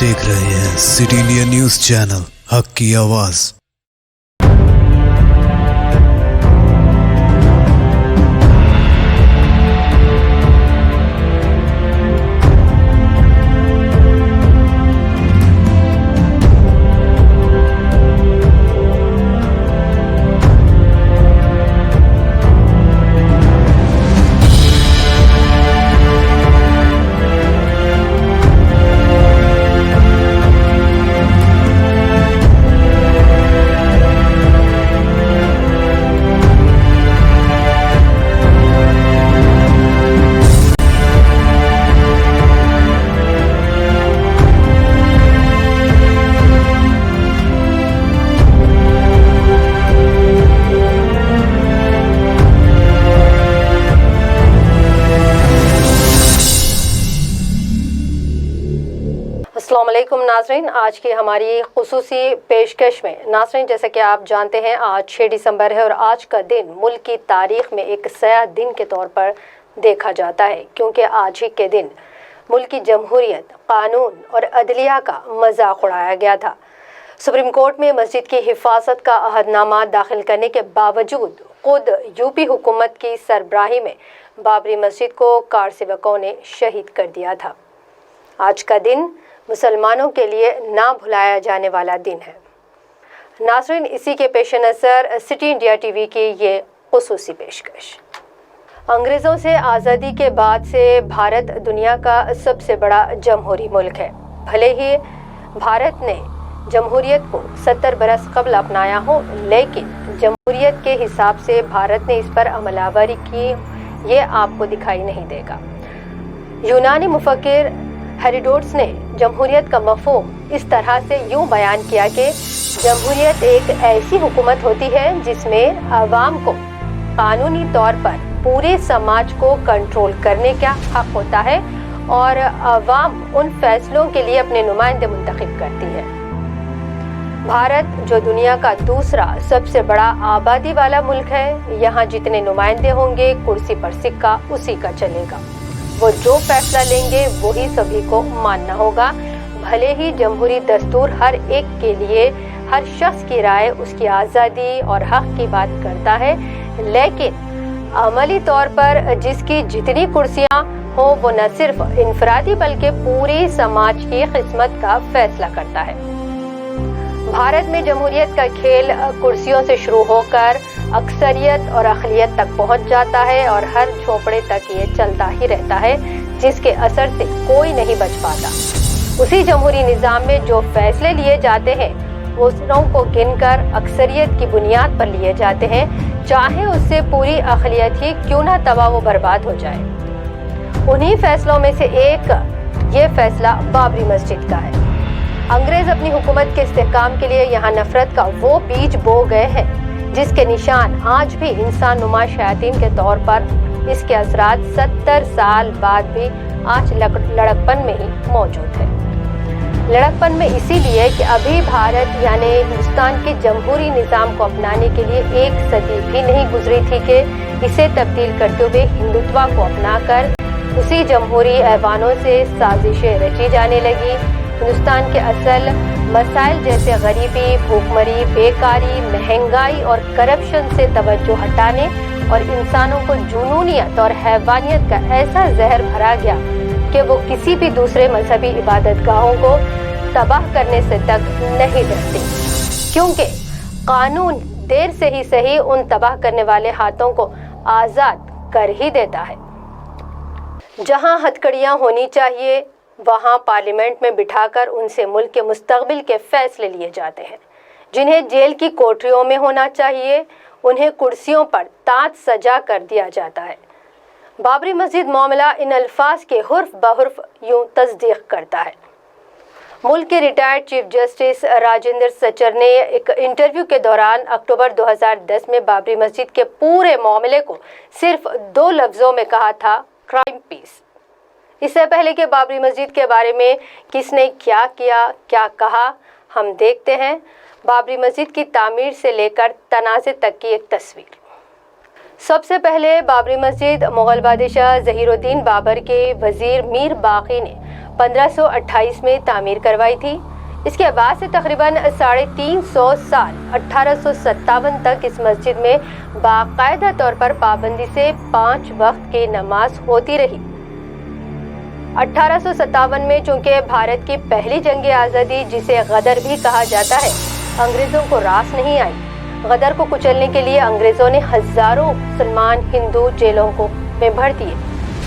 देख रहे हैं सिटी इंडिया न्यूज चैनल, हक की आवाज। अस्सलामुअलैकुम नाज़रीन, आज की हमारी खुसूसी पेशकश में नाज़रीन, जैसा कि आप जानते हैं आज 6 दिसंबर है और आज का दिन मुल्क की तारीख़ में एक सयाह दिन के तौर पर देखा जाता है, क्योंकि आज ही के दिन मुल्क की जमहूरियत, कानून और अदलिया का मजाक उड़ाया गया था। सुप्रीम कोर्ट में मस्जिद की हिफाजत का अहदनामा दाखिल करने के बावजूद खुद यूपी हुकूमत की सरबराही में बाबरी मस्जिद को कारसेवकों ने शहीद कर दिया था। आज का दिन मुसलमानों के लिए ना भुलाया जाने वाला दिन है। नाज़रीन, इसी के पेश नज़र सिटी इंडिया टीवी की ये खुसूसी पेशकश। अंग्रेज़ों से आज़ादी के बाद से भारत दुनिया का सबसे बड़ा जमहूरी मुल्क है। भले ही भारत ने जमहूरियत को 70 बरस कबल अपनाया हो, लेकिन जमहूरियत के हिसाब से भारत ने इस पर अमलावरी की ये आपको दिखाई नहीं देगा। यूनानी मुफक्किर हेरोडोटस ने जमहूरियत का मफ़हूम इस तरह से यूँ बयान किया कि जमहूरियत एक ऐसी हुकूमत होती है जिसमें अवाम को कानूनी तौर पर पूरे समाज को कंट्रोल करने का हक होता है और अवाम उन फैसलों के लिए अपने नुमाइंदे मुंतखब करती है। भारत जो दुनिया का दूसरा सबसे बड़ा आबादी वाला मुल्क है, यहाँ जितने नुमाइंदे होंगे कुर्सी पर सिक्का उसी का चलेगा। वो जो फैसला लेंगे वही सभी को मानना होगा। भले ही जमहूरी दस्तूर हर एक के लिए, हर शख्स की राय, उसकी आज़ादी और हक की बात करता है, लेकिन अमली तौर पर जिसकी जितनी कुर्सियां हो वो न सिर्फ इनफरादी बल्कि पूरे समाज की खिदमत का फैसला करता है। भारत में जमहूरियत का खेल कुर्सियों से शुरू होकर अक्सरियत और अक़लियत तक पहुंच जाता है और हर झोपड़े तक ये चलता ही रहता है, जिसके असर से कोई नहीं बच पाता। उसी जमहूरी निज़ाम में जो फैसले लिए जाते हैं वो उसरों को गिनकर अक्सरियत की बुनियाद पर लिए जाते हैं, चाहे उससे पूरी अक़लियत ही क्यों ना तबाह व बर्बाद हो जाए। उन्हीं फैसलों में से एक ये फैसला बाबरी मस्जिद का है। अंग्रेज अपनी हुकूमत के इस्तेहकाम के लिए यहाँ नफरत का वो बीज बो गए हैं जिसके निशान आज भी इंसान नुमा शयातीन के तौर पर इसके असरात 70 साल बाद भी आज लड़कपन में ही मौजूद है। लड़कपन में इसीलिए कि अभी भारत यानी हिंदुस्तान के जमहूरी निज़ाम को अपनाने के लिए एक सदी भी नहीं गुजरी थी कि इसे तब्दील करते हुए हिंदुत्व को अपनाकर उसी जमहूरी ऐवानों से साजिशें रची जाने लगी। हिंदुस्तान के असल मसाइल जैसे गरीबी, भूखमरी, बेकारी, महंगाई और करप्शन से तवज्जो हटाने और इंसानों को जुनूनियत और हैवानियत का ऐसा जहर भरा गया कि वो किसी भी दूसरे मजहबी इबादतगाहों को तबाह करने से तक नहीं डरते, क्योंकि कानून देर से ही सही उन तबाह करने वाले हाथों को आज़ाद कर ही देता है। जहाँ हथकड़ियाँ होनी चाहिए वहाँ पार्लियामेंट में बिठाकर उनसे मुल्क के मुस्तकबिल के फैसले लिए जाते हैं। जिन्हें जेल की कोठरियों में होना चाहिए उन्हें कुर्सियों पर ताज सजा कर दिया जाता है। बाबरी मस्जिद मामला इन अल्फाज के हुर्फ बहुर्फ यूं तस्दीक करता है। मुल्क के retired chief justice Rajendra Sachar ने एक इंटरव्यू के दौरान अक्टूबर 2010 में बाबरी मस्जिद के पूरे मामले को सिर्फ 2 लफ्ज़ों में कहा था, क्राइम पीस। इससे पहले कि बाबरी मस्जिद के बारे में किसने क्या किया, क्या कहा, हम देखते हैं बाबरी मस्जिद की तामीर से लेकर तनाज़े तक की एक तस्वीर। سب سے پہلے بابری مسجد مغل بادشاہ ظہیر الدین بابر کے وزیر میر باقی نے 1528 میں تعمیر کروائی تھی۔ اس کے بعد سے تقریباً 350 سال 1857 تک اس مسجد میں باقاعدہ طور پر پابندی سے 5 وقت کی نماز ہوتی رہی۔ 1857 میں چونکہ بھارت کی پہلی جنگ آزادی جسے غدر بھی کہا جاتا ہے انگریزوں کو راس نہیں آئی۔ غدر کو کچلنے کے لیے انگریزوں نے ہزاروں مسلمان ہندو جیلوں میں بھر دیے۔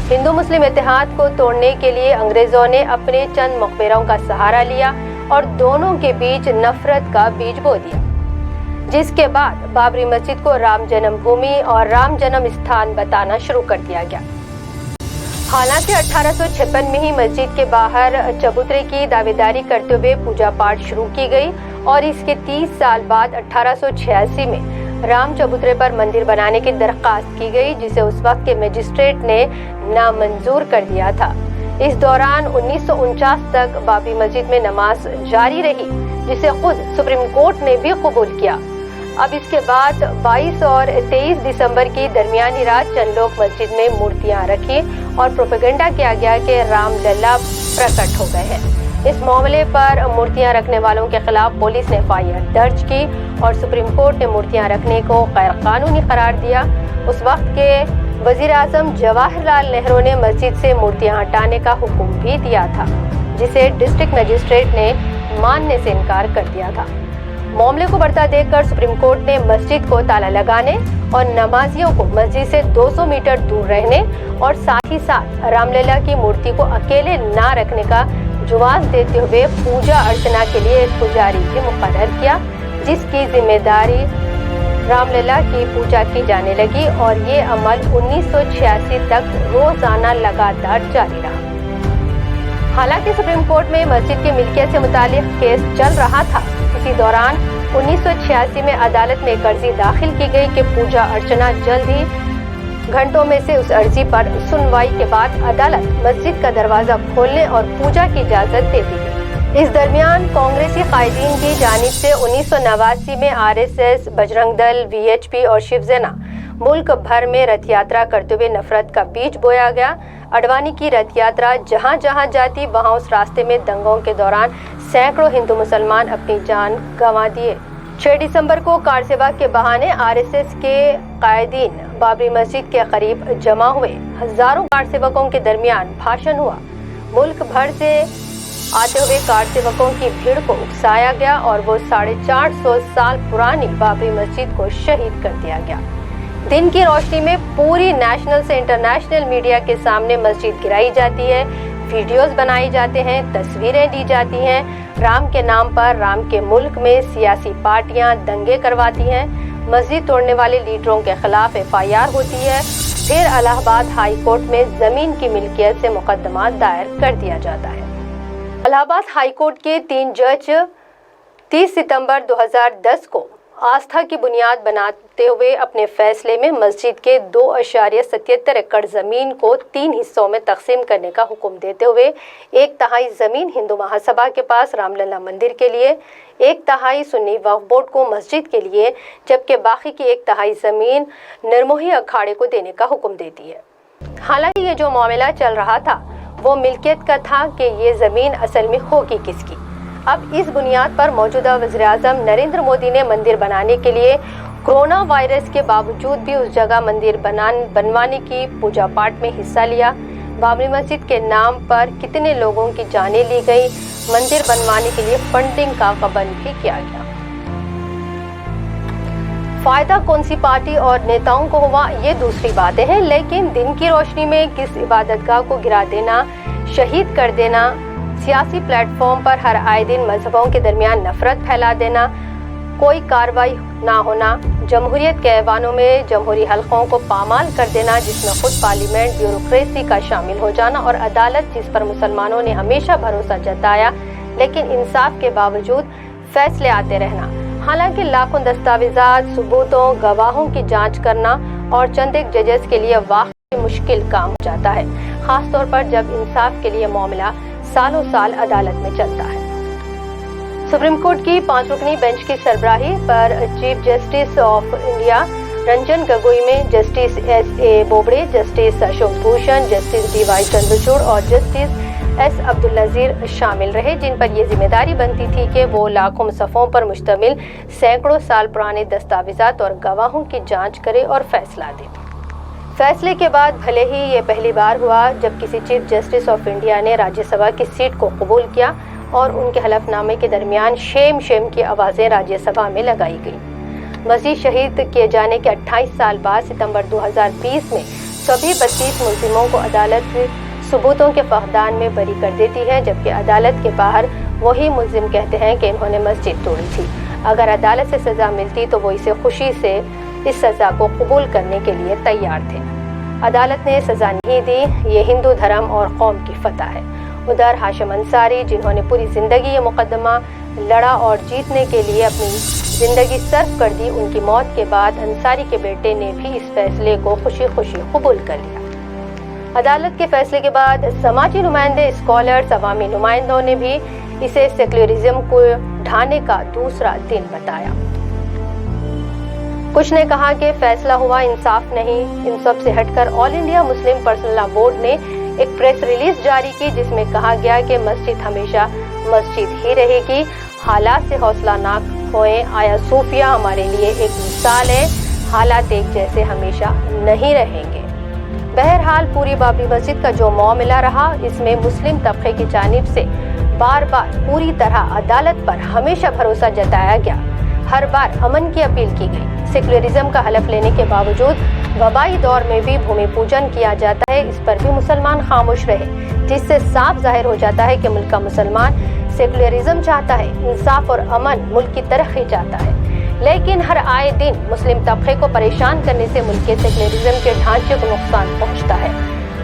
ہندو مسلم اتحاد کو توڑنے کے لیے انگریزوں نے اپنے چند مخبروں کا سہارا لیا اور دونوں کے بیچ نفرت کا بیج بو دیا، جس کے بعد بابری مسجد کو رام جنم بھومی اور رام جنم استھان بتانا شروع کر دیا گیا۔ حالانکہ 1856 میں ہی مسجد کے باہر چبوترے کی دعویداری کرتے ہوئے پوجا پاٹ شروع کی گئی اور اس کے 30 سال بعد 1886 میں رام چبوترے پر مندر بنانے کی درخواست کی گئی، جسے اس وقت کے مجسٹریٹ نے نامنظور کر دیا تھا۔ اس دوران 1949 تک بابری مسجد میں نماز جاری رہی، جسے خود سپریم کورٹ نے بھی قبول کیا۔ اب اس کے بعد 22 اور 23 دسمبر کی درمیانی رات چند لوگ مسجد میں مورتیاں رکھی اور پروپیگنڈا کیا گیا کہ رام للا پرکٹ ہو گئے ہیں۔ اس معاملے پر مورتیاں رکھنے والوں کے خلاف پولیس نے FIR درج کی اور سپریم کورٹ نے مورتیاں رکھنے کو غیر قانونی قرار دیا۔ اس وقت کے وزیر اعظم جواہر لال نہرو نے مسجد سے مورتیاں ہٹانے کا حکم بھی دیا تھا، جسے ڈسٹرکٹ مجسٹریٹ نے ماننے سے انکار کر دیا تھا۔ معاملے کو بڑھتا دیکھ کر سپریم کورٹ نے مسجد کو تالا لگانے اور نمازیوں کو مسجد سے 200 میٹر دور رہنے اور ساتھ ہی ساتھ رام للا کی مورتی کو اکیلے نہ رکھنے کا جواز دیتے ہوئے پوجا ارچنا کے لیے ایک پجاری بھی مقرر کیا، جس کی ذمہ داری رام للا کی پوجا کی جانے لگی اور یہ عمل 1986 تک روزانہ لگاتار جاری رہا۔ حالانکہ سپریم کورٹ میں مسجد کی ملکیت سے متعلق کیس چل رہا تھا، اسی دوران 1986 میں عدالت میں ایک عرضی داخل کی گئی کہ پوجا ارچنا جلد ہی گھنٹوں میں سے اس عرضی پر سنوائی کے بعد عدالت مسجد کا دروازہ کھولنے اور پوجا کی اجازت دے دی گئی۔ اس درمیان کانگریسی قائدین کی جانب سے 1989 میں RSS، بجرنگ دل، VHP اور شیو سینا ملک بھر میں رتھ یاترا کرتے ہوئے نفرت کا بیج بویا گیا۔ اڈوانی کی رتھ یاترا جہاں جہاں جاتی وہاں اس راستے میں دنگوں کے دوران سینکڑوں ہندو مسلمان اپنی جان گنوا دیے۔ 6 دسمبر کو کار سیوا کے بہانے RSS کے قائدین بابری مسجد کے قریب جمع ہوئے۔ ہزاروں کار سیوکوں کے درمیان بھاشن ہوا۔ ملک بھر سے آتے ہوئے کار سیوکوں کی بھیڑ کو اکسایا گیا اور وہ 450 سال پرانی بابری مسجد کو شہید کر دیا گیا۔ دن کی روشنی میں پوری نیشنل سے انٹرنیشنل میڈیا کے سامنے مسجد گرائی جاتی ہے، ویڈیوز بنائے جاتے ہیں، تصویریں دی جاتی ہیں۔ رام کے نام پر رام کے ملک میں سیاسی پارٹیاں دنگے کرواتی ہیں، مسجد توڑنے والے لیڈروں کے خلاف FIR ہوتی ہے، پھر الہ آباد ہائی کورٹ میں زمین کی ملکیت سے مقدمہ دائر کر دیا جاتا ہے۔ الہ آباد ہائی کورٹ کے 3 جج 30 ستمبر 2010 کو آستھا کی بنیاد بناتے ہوئے اپنے فیصلے میں مسجد کے 2.77 ایکڑ زمین کو 3 حصوں میں تقسیم کرنے کا حکم دیتے ہوئے 1/3 زمین ہندو مہاسبھا کے پاس رام للا مندر کے لیے، 1/3 سنی وقف بورڈ کو مسجد کے لیے، جبکہ باقی کی 1/3 زمین نرموہی اکھاڑے کو دینے کا حکم دیتی ہے۔ حالانکہ یہ جو معاملہ چل رہا تھا وہ ملکیت کا تھا کہ یہ زمین اصل میں ہوگی کس کی۔ اب اس بنیاد پر موجودہ وزیر اعظم نریندر مودی نے مندر بنانے کے لیے کورونا وائرس کے باوجود بھی اس جگہ مندر بنوانے کی پوجا پاٹ میں حصہ لیا۔ بابری مسجد کے نام پر کتنے لوگوں کی جانیں لی گئی، مندر بنوانے کے لیے فنڈنگ کا غبن بھی کیا گیا۔ فائدہ کون سی پارٹی اور نیتاؤں کو ہوا یہ دوسری باتیں ہیں، لیکن دن کی روشنی میں کس عبادت گاہ کو گرا دینا، شہید کر دینا، سیاسی پلیٹ فارم پر ہر آئے دن مذہبوں کے درمیان نفرت پھیلا دینا، کوئی کارروائی نہ ہونا، جمہوریت کے ایوانوں میں جمہوری حلقوں کو پامال کر دینا جس میں خود پارلیمنٹ بیوروکریسی کا شامل ہو جانا اور عدالت جس پر مسلمانوں نے ہمیشہ بھروسہ جتایا لیکن انصاف کے باوجود فیصلے آتے رہنا، حالانکہ لاکھوں دستاویزات، ثبوتوں، گواہوں کی جانچ کرنا اور چند ایک ججز کے لیے واقعی مشکل کام ہو جاتا ہے، خاص طور پر جب انصاف کے لیے معاملہ سالوں سال عدالت میں چلتا ہے۔ سپریم کورٹ کی 5 رکنی بینچ کی سربراہی پر chief justice of India Ranjan Gogoi में justice S.A. Bobde, justice Ashok Bhushan, justice D.Y. Chandrachud और जस्टिस S. अब्दुल नज़ीर शामिल रहे, जिन पर यह जिम्मेदारी बनती थी कि वो लाखों मुसफ़ों पर मुश्तमिल सैकड़ों साल पुराने दस्तावेज़ात और गवाहों की जांच करे और फैसला दे। फैसले के बाद भले ही ये पहली बार हुआ जब किसी चीफ जस्टिस ऑफ इंडिया ने राज्यसभा की सीट को कबूल किया और उनके हलफनामे के दरमियान शेम शेम की आवाज़ें राज्यसभा में लगाई गई। मसीह शहीद किए जाने के 28 साल बाद सितंबर 2020 में सभी 32 मुलजिमों को अदालत सबूतों के फकदान में बरी कर देती है, जबकि अदालत के बाहर वही मुलजिम कहते हैं कि इन्होंने मस्जिद तोड़ी थी। अगर अदालत से सज़ा मिलती तो वो इसे खुशी से इस सज़ा को कबूल करने के लिए तैयार थे। अदालत ने सज़ा नहीं दी, ये हिंदू धर्म और कौम की फतह है। उधर हाशिम अंसारी, जिन्होंने पूरी ज़िंदगी ये मुकदमा लड़ा और जीतने के लिए अपनी ज़िंदगी सर्फ कर दी, उनकी मौत के बाद अंसारी के बेटे ने भी इस फैसले को खुशी खुशी कबूल कर लिया। अदालत के फैसले के बाद समाजी नुमाइंदे, स्कॉलर्स, अवामी नुमाइंदों ने भी इसे सेक्युलरिज्म को ढाने का दूसरा दिन बताया। कुछ ने कहा कि फैसला हुआ इंसाफ नहीं। इन सब से हटकर all India Muslim personal law board ने एक प्रेस रिलीज जारी की, जिसमें कहा गया कि मस्जिद हमेशा मस्जिद ही रहेगी, हालात से हौसला ना खोएं। आया सूफिया हमारे लिए एक मिसाल है, हालात एक जैसे हमेशा नहीं रहेंगे। बहरहाल पूरी बाबरी मस्जिद का जो मामला रहा, इसमें मुस्लिम तबके की जानिब से बार बार पूरी तरह अदालत पर हमेशा भरोसा जताया गया, हर बार अमन की अपील की गई। सेक्युलरिज्म का हलफ लेने के बावजूद वबाई दौर में भी भूमि पूजन किया जाता है, इस पर भी मुसलमान खामोश रहे, जिससे साफ जाहिर हो जाता है कि मुल्क का मुसलमान सेक्युलरिज्म चाहता है, इंसाफ और अमन, मुल्क की तरक्की चाहता है। लेकिन हर आए दिन मुस्लिम तबके को परेशान करने से मुल्क के सेक्युलरिज्म के ढांचे को नुकसान पहुंचता है।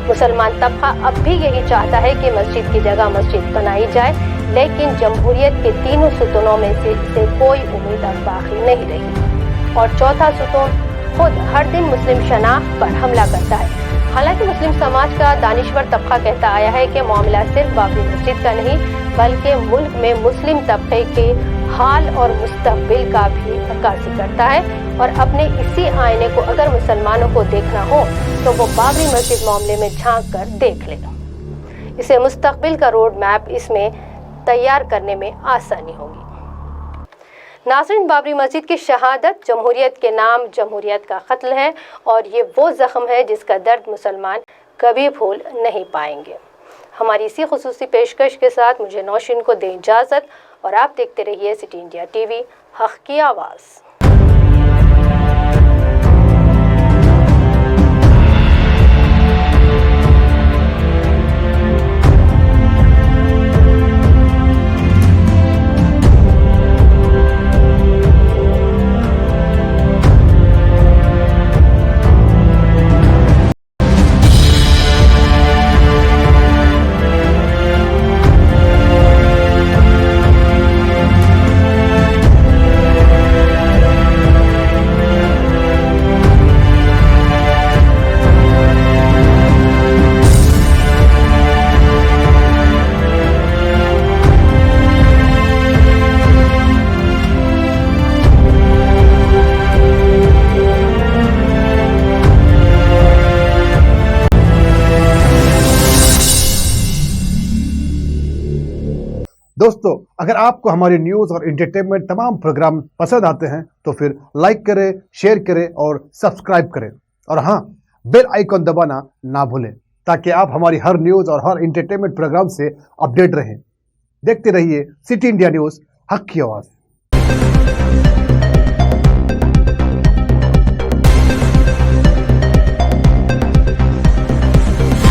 मुसलमान तबका अब भी यही चाहता है कि मस्जिद की जगह मस्जिद बनाई जाए, लेकिन जमहूरियत के तीनों सुतूनों में से कोई उम्मीद अब बाकी नहीं रही। और चौथा सुतून खुद हर दिन मुस्लिम शनाख्त पर हमला करता है। हालांकि मुस्लिम समाज का दानिश्वर तबका कहता आया है कि मामला सिर्फ बाबरी मस्जिद का नहीं, बल्कि मुल्क में मुस्लिम तबके के हाल और मुस्तकबिल का भी अक्कासी करता है। और अपने इसी आईने को अगर मुसलमानों को देखना हो तो वो बाबरी मस्जिद मामले में झांक कर देख ले। इसे मुस्तकबिल का रोड मैप इसमें तैयार करने में आसानी होगी। नाज़रीन, बाबरी मस्जिद की शहादत जमहूरियत के नाम जमहूरियत का कत्ल है, और ये वो ज़ख्म है जिसका दर्द मुसलमान कभी भूल नहीं पाएंगे। हमारी इसी खुसूसी पेशकश के साथ मुझे नौशीन को दें इजाज़त, और आप देखते रहिए सिटी इंडिया टीवी, हक़ की आवाज़। दोस्तों, अगर आपको हमारी न्यूज़ और एंटरटेनमेंट तमाम प्रोग्राम पसंद आते हैं तो फिर लाइक करें, शेयर करें और सब्सक्राइब करें, और हाँ, बेल आइकॉन दबाना ना भूलें ताकि आप हमारी हर न्यूज़ और हर एंटरटेनमेंट प्रोग्राम से अपडेट रहें। देखते रहिए सिटी इंडिया न्यूज़, हक़ की आवाज़।